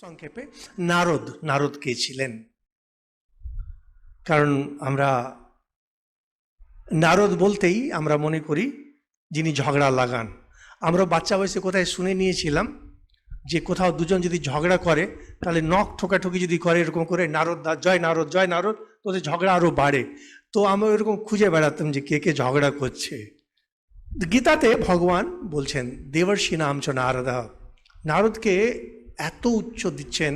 সংক্ষেপে নারদ নারদ কে ছিলেন? কারণ আমরা নারদ বলতেই আমরা মনে করি যিনি ঝগড়া লাগান। আমরা বাচ্চা বয়সে কোথায় শুনে নিয়েছিলাম যে কোথাও দুজন যদি ঝগড়া করে তাহলে নখ ঠোকাঠুকি যদি করে এরকম করে নারদ জয় নারদ জয় নারদ, তোদের ঝগড়া আরো বাড়ে। তো আমরা এরকম খুঁজে বেড়াতাম যে কে কে ঝগড়া করছে। গীতাতে ভগবান বলছেন দেবর্ষি নাম চ নারদা, নারদকে এত উচ্চ দিচ্ছেন।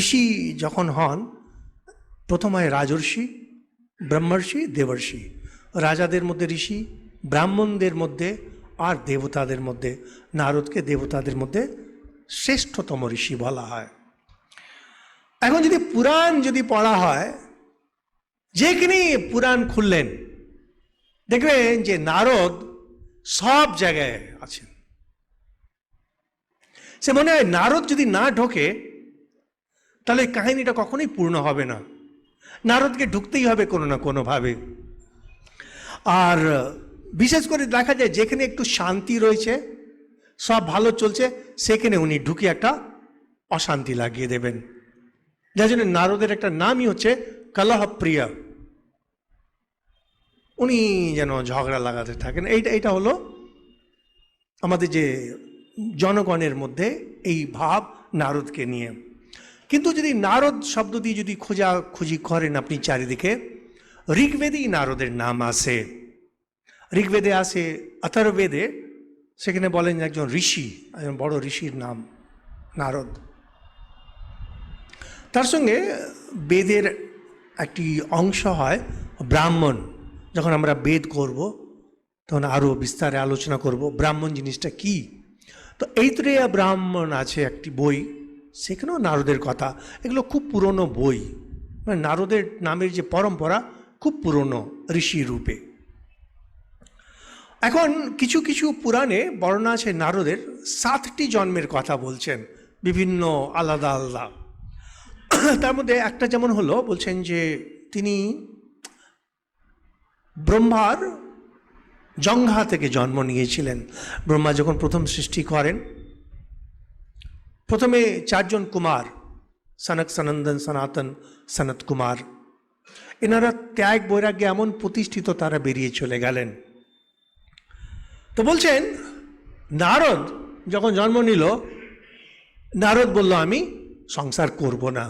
ঋষি যখন হন প্রথম হয় রাজর্ষি, ব্রহ্মর্ষি, দেবর্ষি। রাজাদের মধ্যে ঋষি, ব্রাহ্মণদের মধ্যে আর দেবতাদের মধ্যে নারদকে দেবতাদের মধ্যে শ্রেষ্ঠতম ঋষি বলা হয়। এখন যদি পুরাণ যদি পড়া হয়, যেখানে পুরাণ খুললেন দেখবেন যে নারদ সব জায়গায় আছেন। সে মনে হয় নারদ যদি না ঢোকে তাহলে কাহিনীটা কখনোই পূর্ণ হবে না। নারদকে ঢুকতেই হবে কোনো না কোনোভাবে। আর বিশেষ করে দেখা যায় যেখানে একটু শান্তি রয়েছে, সব ভালো চলছে, সেখানে উনি ঢুকে একটা অশান্তি লাগিয়ে দেবেন। যার জন্য নারদের একটা নামই হচ্ছে কলহপ্রিয়। উনি যেন ঝগড়া লাগাতে থাকেন। এইটা হলো আমাদের যে জনগণের মধ্যে এই ভাব নারদকে নিয়ে। কিন্তু যদি নারদ শব্দ দিয়ে যদি খোঁজাখুঁজি করেন আপনি চারিদিকে, ঋগ্বেদেই নারদের নাম আসে। ঋগ্বেদে আসে, অথর্ববেদে, সেখানে বলেন একজন ঋষি, একজন বড় ঋষির নাম নারদ। তার সঙ্গে বেদের একটি অংশ হয় ব্রাহ্মণ। যখন আমরা বেদ করব তখন আরও বিস্তারে আলোচনা করব ব্রাহ্মণ জিনিসটা কি। তো এইত্রেয়া ব্রাহ্মণ আছে একটি বই, সেখানেও নারদের কথা। এগুলো খুব পুরনো বই, মানে নারদের নামের যে পরম্পরা খুব পুরনো ঋষি রূপে। এখন কিছু কিছু পুরাণে বর্ণনা আছে নারদের 7টি জন্মের কথা বলছেন, বিভিন্ন আলাদা আলাদা। তার মধ্যে একটা যেমন হলো, বলছেন যে তিনি ব্রহ্মার জঙ্ঘা থেকে জন্ম নিয়েছিলেন। ব্রহ্মা যখন প্রথম সৃষ্টি করেন, প্রথমে 4 জন কুমার, সনক, সনন্দন, সনাতন, সনত কুমার, এনারা ত্যাগ বৈরাগ্যে এমন প্রতিষ্ঠিত তারা বেরিয়ে চলে গেলেন। তো বলছেন নারদ যখন জন্ম নিল, নারদ বলল আমি সংসার করব না।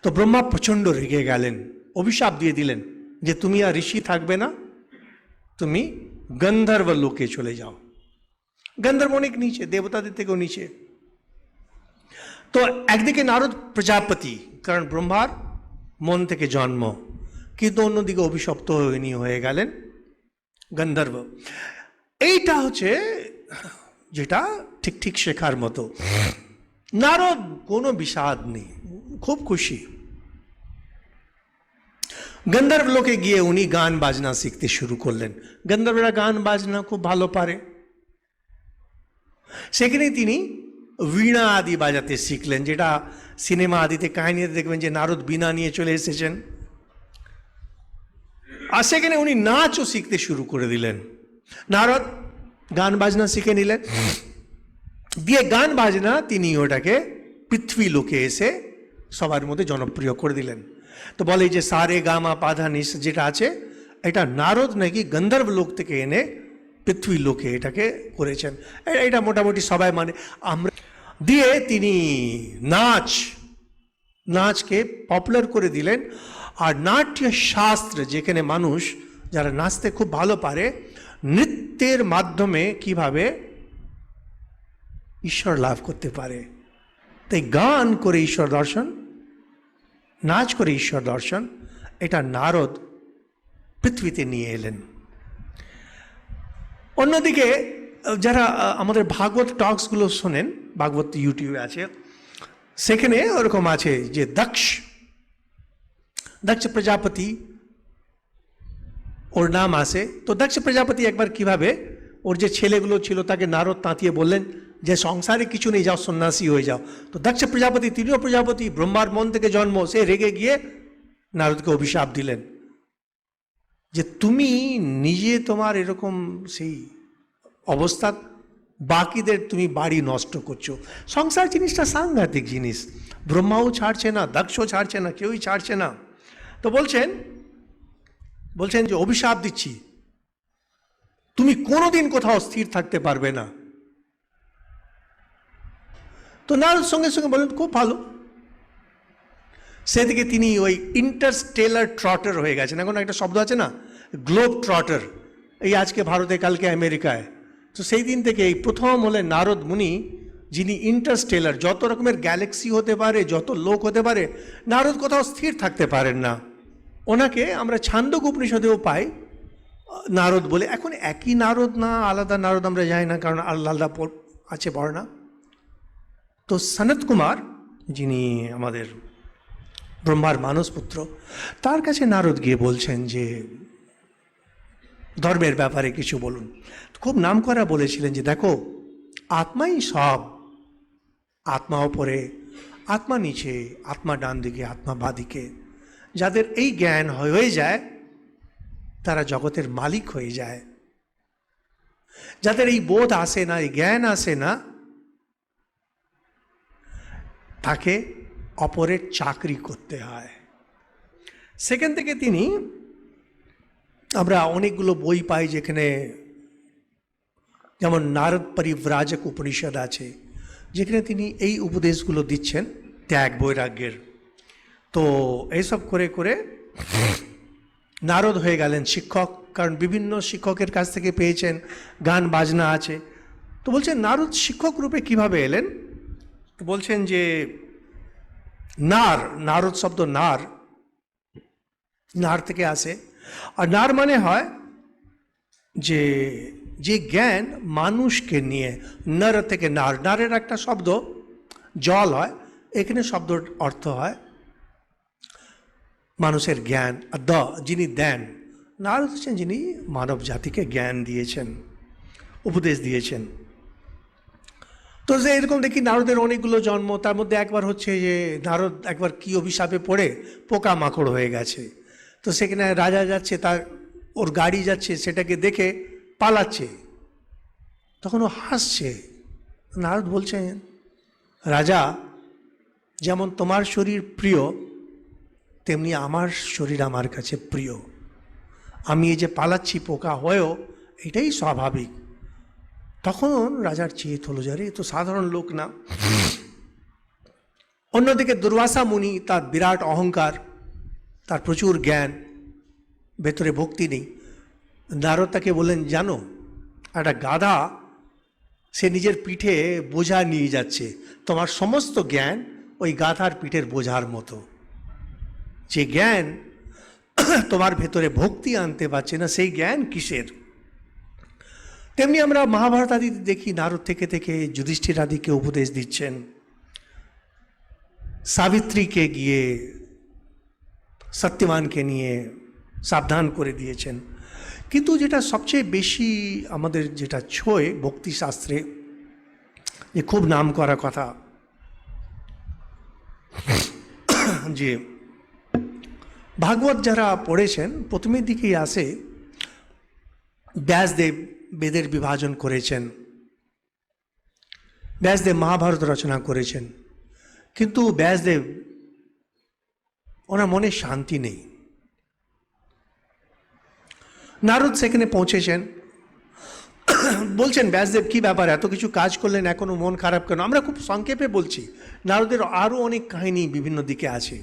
তো ব্রহ্মা প্রচণ্ড রেগে গেলেন, অভিশাপ দিয়ে দিলেন যে তুমি আর ঋষি থাকবে না, তুমি গন্ধর্ব লোকে চলে যাও। গন্ধর্ব অনেক নিচে, দেবতাদের থেকেও নিচে। তো একদিকে নারদ প্রজাপতি, কারণ ব্রহ্মার মন থেকে জন্ম, কিন্তু অন্যদিকে অভিশপ্ত হয়ে গেলেন গন্ধর্ব। এইটা হচ্ছে যেটা ঠিক ঠিক শেখার মতো। নারদ কোনো বিষাদ নেই, খুব খুশি। গন্ধর্ব লোকে গিয়ে উনি গান বাজনা শিখতে শুরু করলেন। গন্ধর্বরা গান বাজনা খুব ভালো পারে, সেখানে তিনি বীণা আদি বাজাতে শিখলেন, যেটা সিনেমা আদিতে কাহিনীতে দেখবেন যে নারদ বীণা নিয়ে চলে এসেছেন। আর সেখানে উনি নাচও শিখতে শুরু করে দিলেন। নারদ গান বাজনা শিখে নিলেন, দিয়ে গান বাজনা তিনি ওটাকে পৃথ্বী লোকে এসে সবার মধ্যে জনপ্রিয় করে দিলেন। তো বলে যে সারে গামা পাধা নিস যেটা আছে, এটা নারদ নাকি গন্ধর্ব লোক থেকে এনে পৃথ্বী লোকে এটাকে করেছেন। এটা মোটামুটি সবাই মানে আমরা দিয়ে তিনি নাচকে পপুলার করে দিলেন। আর নাট্য শাস্ত্র, যেখানে মানুষ যারা নাচতে খুব ভালো পারে, নৃত্যের মাধ্যমে কিভাবে ঈশ্বর লাভ করতে পারে, তাই গান করে ঈশ্বর দর্শন, নাচ করে ঈশ্বর দর্শন, এটা নারদ পৃথিবীতে নিয়ে এলেন। অন্যদিকে যারা আমাদের ভাগবত টক্সগুলো শোনেন, ভাগবত ইউটিউবে আছে, সেখানে ওরকম আছে যে দক্ষ প্রজাপতি ওর নাম আসে। তো দক্ষ প্রজাপতি একবার কিভাবে ওর যে ছেলেগুলো ছিল তাকে নারদ তাঁতিয়ে বললেন যে সংসারে কিছু নেই, যাও সন্ন্যাসী হয়ে যাও। তো দক্ষ প্রজাপতি, তিনিও প্রজাপতি, ব্রহ্মার মন থেকে জন্ম, সে রেগে গিয়ে নারদকে অভিশাপ দিলেন যে তুমি নিজে তোমার এরকম সেই অবস্থা বাকিদের তুমি বাড়ি নষ্ট করছো। সংসার জিনিসটা সাংঘাতিক জিনিস, ব্রহ্মাও ছাড়ছে না, দক্ষও ছাড়ছে না, কেউই ছাড়ছে না। তো বলছেন যে অভিশাপ দিচ্ছি, তুমি কোনোদিন কোথাও স্থির থাকতে পারবে না। তো নারদ সঙ্গে সঙ্গে বলেন খুব ভালো। সেদিকে তিনি ওই ইন্টারস্টেলার ট্রটার হয়ে গেছেন। এখন একটা শব্দ আছে না, গ্লোব ট্রটার, এই আজকে ভারতে কালকে আমেরিকায়। তো সেই দিন থেকে এই প্রথম হলেন নারদ মুনি, যিনি ইন্টারস্টেলার, যত রকমের গ্যালাক্সি হতে পারে, যত লোক হতে পারে, নারদ কোথাও স্থির থাকতে পারেন না। ওনাকে আমরা ছান্দক উপনিষদেও পাই নারদ বলে। এখন একই নারদ না আলাদা নারদ আমরা জানি না, কারণ আলাদা আছে বর্ণনা। তো সনত কুমার, যিনি আমাদের ব্রহ্মার মানস পুত্র, তার কাছে নারদ গিয়ে বলছেন যে ধর্মের ব্যাপারে কিছু বলুন। খুব নাম করা বলেছিলেন যে দেখো, আত্মাই সব, আত্মা ওপরে, আত্মা নিচে, আত্মা ডান দিকে, আত্মা বাঁদিকে। যাদের এই জ্ঞান হয়ে যায় তারা জগতের মালিক হয়ে যায়। যাদের এই বোধ আসে না, এই জ্ঞান আসে না, তাকে অপরের চাকরি করতে হয়। সেখান থেকে তিনি, আমরা অনেকগুলো বই পাই যেখানে, যেমন নারদ পরিব্রাজক উপনিষদ আছে, যেখানে তিনি এই উপদেশগুলো দিচ্ছেন ত্যাগ বৈরাগ্যের। তো এইসব করে করে নারদ হয়ে গেলেন শিক্ষক, কারণ বিভিন্ন শিক্ষকের কাছ থেকে পেয়েছেন, গান বাজনা আছে। তো বলছেন নারদ শিক্ষক রূপে কিভাবে এলেন। তো বলছেন যে নারদ শব্দ নার থেকে আসে। আর নার মানে হয় যে যে জ্ঞান মানুষকে নিয়ে, নর থেকে নারের একটা শব্দ জল হয়, এখানে শব্দর অর্থ হয় মানুষের জ্ঞান। আর যিনি দেন, নারদ হচ্ছেন যিনি মানব জাতিকে জ্ঞান দিয়েছেন, উপদেশ দিয়েছেন। তো যে এরকম দেখি নারদের অনেকগুলো জন্ম। তার মধ্যে একবার হচ্ছে যে নারদ একবার কি অভিশাপে পড়ে পোকামাকড় হয়ে গেছে। তো সেখানে রাজা যাচ্ছে, তার ওর গাড়ি যাচ্ছে, সেটাকে দেখে পালাচ্ছে। তখন ও হাসছে। নারদ বলছেন, রাজা, যেমন তোমার শরীর প্রিয়, তেমনি আমার শরীর আমার কাছে প্রিয়। আমি এই যে পালাচ্ছি পোকা হয়েও, এটাই স্বাভাবিক। তখন রাজার চিত হলো, যারে তো সাধারণ লোক না। অন্যদিকে দুর্বাসা মুনি, তার বিরাট অহংকার, তার প্রচুর জ্ঞান, ভেতরে ভক্তি নেই। নারদ তাকে বললেন, জানো, একটা গাধা সে নিজের পিঠে বোঝা নিয়ে যাচ্ছে, তোমার সমস্ত জ্ঞান ওই গাধার পিঠের বোঝার মতো। যে জ্ঞান তোমার ভেতরে ভক্তি আনতে পারছে না, সেই জ্ঞান কিসের। তেমনি আমরা মহাভারত আদিতে দেখি নারদ থেকে থেকে যুধিষ্ঠির আদিকে উপদেশ দিচ্ছেন, সাবিত্রীকে গিয়ে সত্যবানকে নিয়ে সাবধান করে দিয়েছেন। কিন্তু যেটা সবচেয়ে বেশি আমাদের যেটা ছোঁয় ভক্তিশাস্ত্রে, যে খুব নাম করা কথা, যে ভাগবত যারা পড়েছেন প্রথমের দিকেই আসে ব্যাসদেব বেদের বিভাজন করেছেন, ব্যাসদেব মহাভারত রচনা করেছেন। কিন্তু ব্যাসদেব, ওনার মনে শান্তি নেই। নারদ সেখানে পৌঁছেছেন, বলছেন, ব্যাসদেব কি ব্যাপার, এত কিছু কাজ করলেন, এখনো মন খারাপ কেন। আমরা খুব সংক্ষেপে বলছি, নারদের আরও অনেক কাহিনী বিভিন্ন দিকে আছে।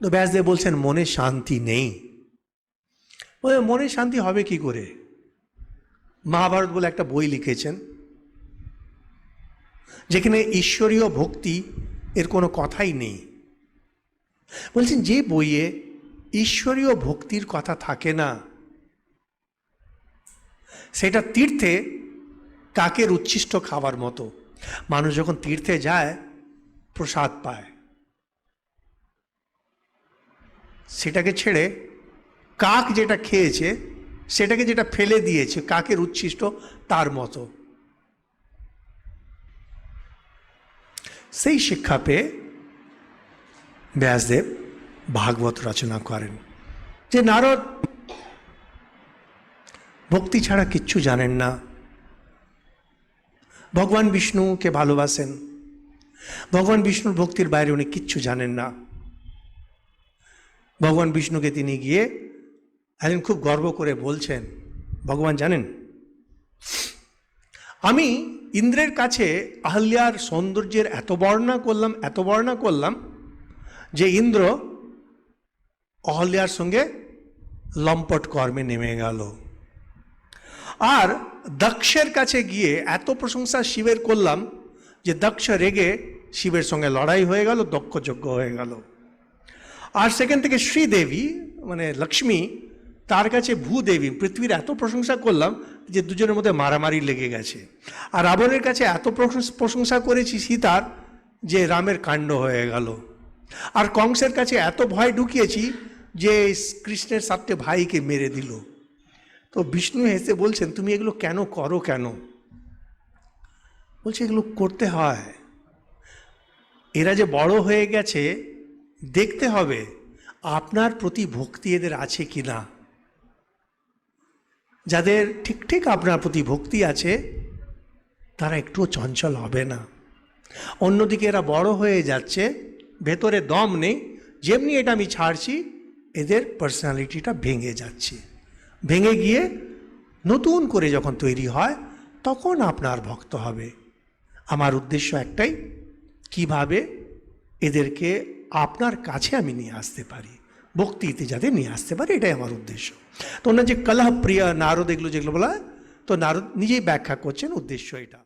তো ব্যাসদেব বলছেন, মনে শান্তি নেই। মনে শান্তি হবে কি করে? মহাভারত বলে একটা বই লিখেছেন, যেখানে ঈশ্বরীয় ভক্তি এর কোনো কথাই নেই। বলছেন, যে বইয়ে ঈশ্বরীয় ভক্তির কথা থাকে না, সেটা তীর্থে কাকের উচ্ছিষ্ট খাবার মতো। মানুষ যখন তীর্থে যায় প্রসাদ পায়, সেটাকে ছেড়ে কাক যেটা খেয়েছে সেটাকে যেটা ফেলে দিয়েছে কাকের উচ্ছিষ্ট, তার মতো। সেই শিক্ষা পেয়ে ব্যাসদেব ভাগবত রচনা করেন। যে নারদ ভক্তি ছাড়া কিচ্ছু জানেন না, ভগবান বিষ্ণুকে ভালোবাসেন, ভগবান বিষ্ণুর ভক্তির বাইরে উনি কিচ্ছু জানেন না। ভগবান বিষ্ণুকে তিনি গিয়ে একদিন খুব গর্ব করে বলছেন, ভগবান জানেন, আমি ইন্দ্রের কাছে আহল্যার সৌন্দর্যের এত বর্ণনা করলাম যে ইন্দ্র অহল্যার সঙ্গে লম্পট কর্মে নেমে গেল। আর দক্ষের কাছে গিয়ে এত প্রশংসা শিবের করলাম যে দক্ষ রেগে শিবের সঙ্গে লড়াই হয়ে গেল, দক্ষযজ্ঞ হয়ে গেল। আর সেখান থেকে শ্রীদেবী মানে লক্ষ্মী, তার কাছে ভূদেবী পৃথিবীর এত প্রশংসা করলাম যে দুজনের মধ্যে মারামারি লেগে গেছে। আর রাবণের কাছে এত প্রশংসা করেছি সীতার যে রামের কাণ্ড হয়ে গেল। আর কংসের কাছে এত ভয় ঢুকিয়েছি যে কৃষ্ণের 7টে ভাইকে মেরে দিল। তো বিষ্ণু হেসে বলছেন, তুমি এগুলো কেন করো? কেন বলছে, এগুলো করতে হয়, এরা যে বড় হয়ে গেছে দেখতে হবে আপনার প্রতি ভক্তি এদের আছে কি না। যাদের ঠিক ঠিক আপনার প্রতি ভক্তি আছে তারা একটুও চঞ্চল হবে না। অন্যদিকে এরা বড় হয়ে যাচ্ছে, ভেতরে দম নেই, যেমনি এটা আমি ছাড়ছি এদের পার্সোনালিটিটা ভেঙে যাচ্ছে। ভেঙে গিয়ে নতুন করে যখন তৈরি হয় তখন আপনার ভক্ত হবে। আমার উদ্দেশ্য একটাই, কিভাবে এদেরকে আপনার কাছে আমি নিয়ে আসতে পারি, ভক্তিতে যাতে নিয়ে আসতে পারি, এটাই আমার উদ্দেশ্য। তো ওনার যে কলহ প্রিয় নারদ এগুলো যেগুলো বলা, তো নারদ নিজেই ব্যাখ্যা করছেন উদ্দেশ্য এটা।